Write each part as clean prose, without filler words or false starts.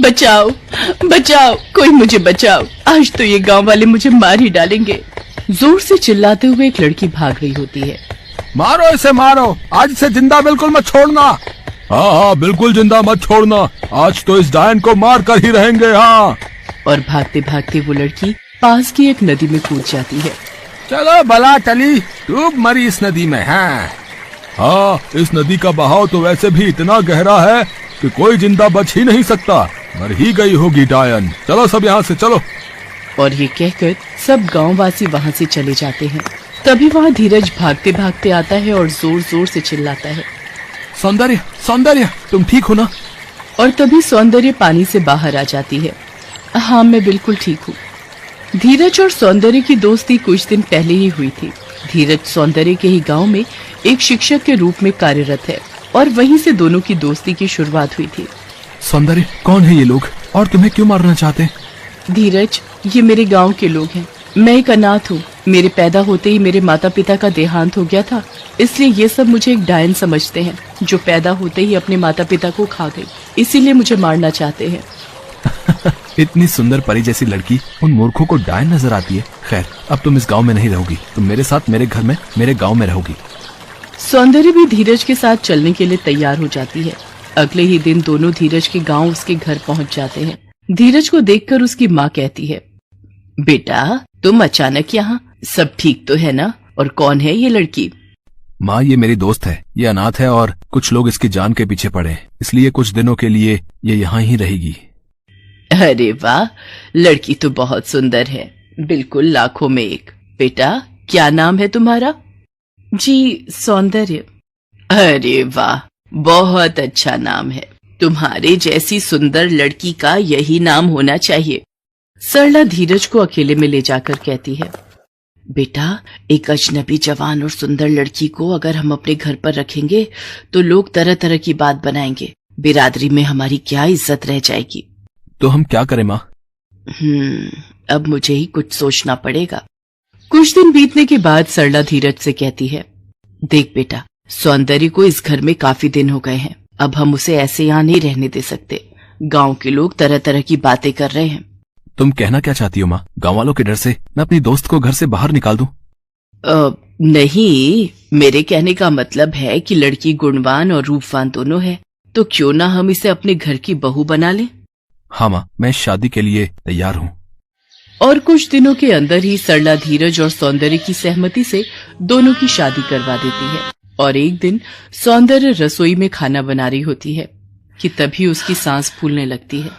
बचाओ बचाओ, कोई मुझे बचाओ, आज तो ये गांव वाले मुझे मार ही डालेंगे। जोर से चिल्लाते हुए एक लड़की भाग रही होती है। मारो इसे मारो, आज से जिंदा बिल्कुल मत छोड़ना। हाँ हाँ बिल्कुल जिंदा मत छोड़ना, आज तो इस डायन को मार कर ही रहेंगे। हाँ। और भागते भागते वो लड़की पास की एक नदी में कूद जाती है। चलो भला टली, डूब मरी इस नदी में। हाँ, इस नदी का बहाव तो वैसे भी इतना गहरा है कि कोई जिंदा बच ही नहीं सकता, मर ही गई होगी डायन। चलो सब यहाँ से चलो। और ये कहकर सब गांववासी वहाँ से चले जाते हैं। तभी वहाँ धीरज भागते भागते आता है और जोर जोर से चिल्लाता है, सौंदर्य सौंदर्य, तुम ठीक हो ना? और तभी सौंदर्य पानी से बाहर आ जाती है। हाँ, मैं बिल्कुल ठीक हूँ। धीरज और सौंदर्य की दोस्ती कुछ दिन पहले ही हुई थी। धीरज सौंदर्य के ही गांव में एक शिक्षक के रूप में कार्यरत है और वहीं से दोनों की दोस्ती की शुरुआत हुई थी। सौंदर्य, कौन है ये लोग और तुम्हें क्यों मारना चाहते हैं? धीरज, ये मेरे गांव के लोग हैं। मैं एक अनाथ हूँ। मेरे पैदा होते ही मेरे माता पिता का देहांत हो गया था, इसलिए ये सब मुझे एक डायन समझते हैं जो पैदा होते ही अपने माता पिता को खा गई, इसीलिए मुझे मारना चाहते हैं। इतनी सुंदर परी जैसी लड़की उन मूर्खों को डायन नजर आती है। खैर, अब तुम इस गांव में नहीं रहोगी, तुम मेरे साथ मेरे घर में मेरे गांव में रहोगी। सौंदर्य भी धीरज के साथ चलने के लिए तैयार हो जाती है। अगले ही दिन दोनों धीरज के गांव उसके घर पहुंच जाते हैं। धीरज को देखकर उसकी माँ कहती है, बेटा तुम अचानक यहाँ, सब ठीक तो है ना? और कौन है ये लड़की? माँ, ये मेरी दोस्त है। ये अनाथ है और कुछ लोग इसकी जान के पीछे पड़े हैं, इसलिए कुछ दिनों के लिए ये यहाँ ही रहेगी। अरे वाह, लड़की तो बहुत सुंदर है, बिल्कुल लाखों में एक। बेटा क्या नाम है तुम्हारा? जी सौंदर्य। अरे वाह, बहुत अच्छा नाम है। तुम्हारे जैसी सुंदर लड़की का यही नाम होना चाहिए। सरला धीरज को अकेले में ले जाकर कहती है, बेटा एक अजनबी जवान और सुंदर लड़की को अगर हम अपने घर पर रखेंगे तो लोग तरह तरह की बात बनाएंगे, बिरादरी में हमारी क्या इज्जत रह जाएगी। तो हम क्या करें माँ? अब मुझे ही कुछ सोचना पड़ेगा। कुछ दिन बीतने के बाद सरला धीरज से कहती है, देख बेटा, सौंदर्य को इस घर में काफी दिन हो गए हैं, अब हम उसे ऐसे यहाँ नहीं रहने दे सकते। गांव के लोग तरह तरह की बातें कर रहे हैं। तुम कहना क्या चाहती हो माँ? गाँव वालों के डर से मैं अपनी दोस्त को घर से बाहर निकाल दूं? नहीं, मेरे कहने का मतलब है कि लड़की गुणवान और रूपवान दोनों है, तो क्यों ना हम इसे अपने घर की बहू बना लें। हाँ माँ, मैं शादी के लिए तैयार हूँ। और कुछ दिनों के अंदर ही सरला धीरज और सौंदर्य की सहमति से दोनों की शादी करवा देती है। और एक दिन सौंदर्य रसोई में खाना बना रही होती है कि तभी उसकी सांस फूलने लगती है।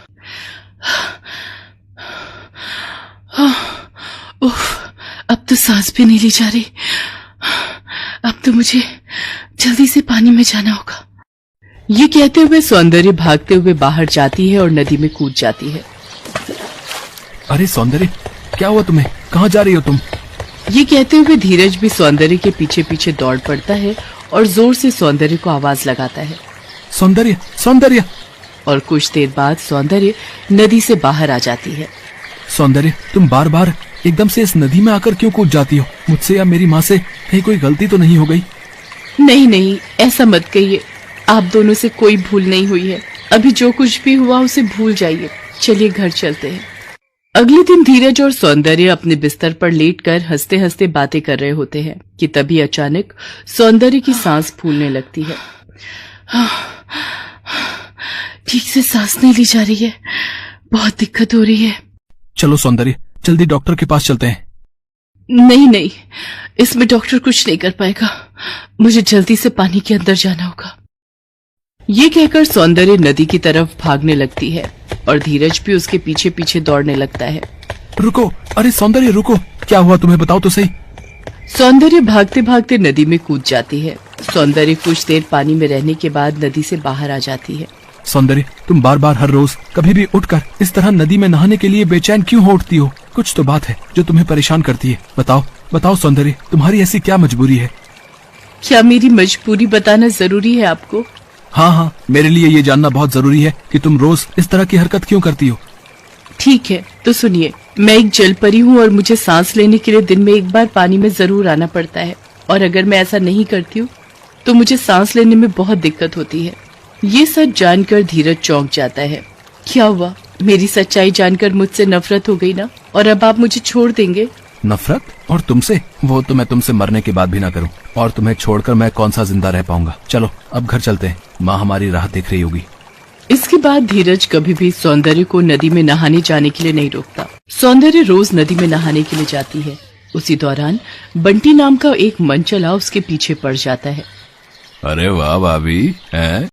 उफ, अब तो सांस भी नहीं ली जा रही। अब तो मुझे जल्दी से पानी में जाना होगा। ये कहते हुए सौंदर्य भागते हुए बाहर जाती है और नदी में कूद जाती है। अरे सौंदर्य, क्या हुआ तुम्हें? कहाँ जा रही हो तुम? ये कहते हुए धीरज भी सौंदर्य के पीछे पीछे दौड़ पड़ता है और जोर से सौंदर्य को आवाज लगाता है, सौंदर्य सौंदर्य। और कुछ देर बाद सौंदर्य नदी से बाहर आ जाती है। सौंदर्य, तुम बार बार एकदम से इस नदी में आकर क्यों कूद जाती हो? मुझसे या मेरी माँ से कहीं कोई गलती तो नहीं हो गई? नहीं नहीं, ऐसा मत कहिए, आप दोनों से कोई भूल नहीं हुई है। अभी जो कुछ भी हुआ उसे भूल जाइए। चलिए घर चलते हैं। अगले दिन धीरज और सौंदर्य अपने बिस्तर पर लेटकर हंसते हंसते बातें कर रहे होते हैं कि तभी अचानक सौंदर्य की सांस फूलने लगती है। ठीक से सांस नहीं ली जा रही है, बहुत दिक्कत हो रही है। चलो सौंदर्य, जल्दी डॉक्टर के पास चलते हैं। नहीं नहीं, इसमें डॉक्टर कुछ नहीं कर पाएगा, मुझे जल्दी से पानी के अंदर जाना होगा। ये कहकर सौंदर्य नदी की तरफ भागने लगती है और धीरज भी उसके पीछे पीछे दौड़ने लगता है। रुको, अरे सौंदर्य रुको, क्या हुआ तुम्हें? बताओ तो सही। सौंदर्य भागते भागते नदी में कूद जाती है। सौंदर्य कुछ देर पानी में रहने के बाद नदी से बाहर आ जाती है। सौंदर्य, तुम बार बार हर रोज कभी भी उठकर इस तरह नदी में नहाने के लिए बेचैन क्यों हो उठती हो? कुछ तो बात है जो तुम्हें परेशान करती है। बताओ बताओ सौंदर्य, तुम्हारी ऐसी क्या मजबूरी है? क्या मेरी मजबूरी बताना जरूरी है आपको? हाँ हाँ, मेरे लिए ये जानना बहुत जरूरी है कि तुम रोज इस तरह की हरकत क्यों करती हो। ठीक है, तो सुनिए, मैं एक जल परी हूँ और मुझे सांस लेने के लिए दिन में एक बार पानी में जरूर आना पड़ता है, और अगर मैं ऐसा नहीं करती हूँ तो मुझे सांस लेने में बहुत दिक्कत होती है। ये सच जानकर धीरज चौंक जाता है क्या हुआ? मेरी सच्चाई जानकर मुझसे नफरत हो गई ना? और अब आप मुझे छोड़ देंगे? नफरत? और तुमसे? वो तो मैं तुमसे मरने के बाद भी ना करूं। और तुम्हें छोड़कर मैं कौन सा जिंदा रह पाऊंगा। चलो अब घर चलते हैं, माँ हमारी राह देख रही होगी। इसके बाद धीरज कभी भी सौंदर्य को नदी में नहाने जाने के लिए नहीं रोकता। सौंदर्य रोज नदी में नहाने के लिए जाती है। उसी दौरान बंटी नाम का एक मनचला उसके पीछे पड़ जाता है। अरे वाह भाभी, हैं?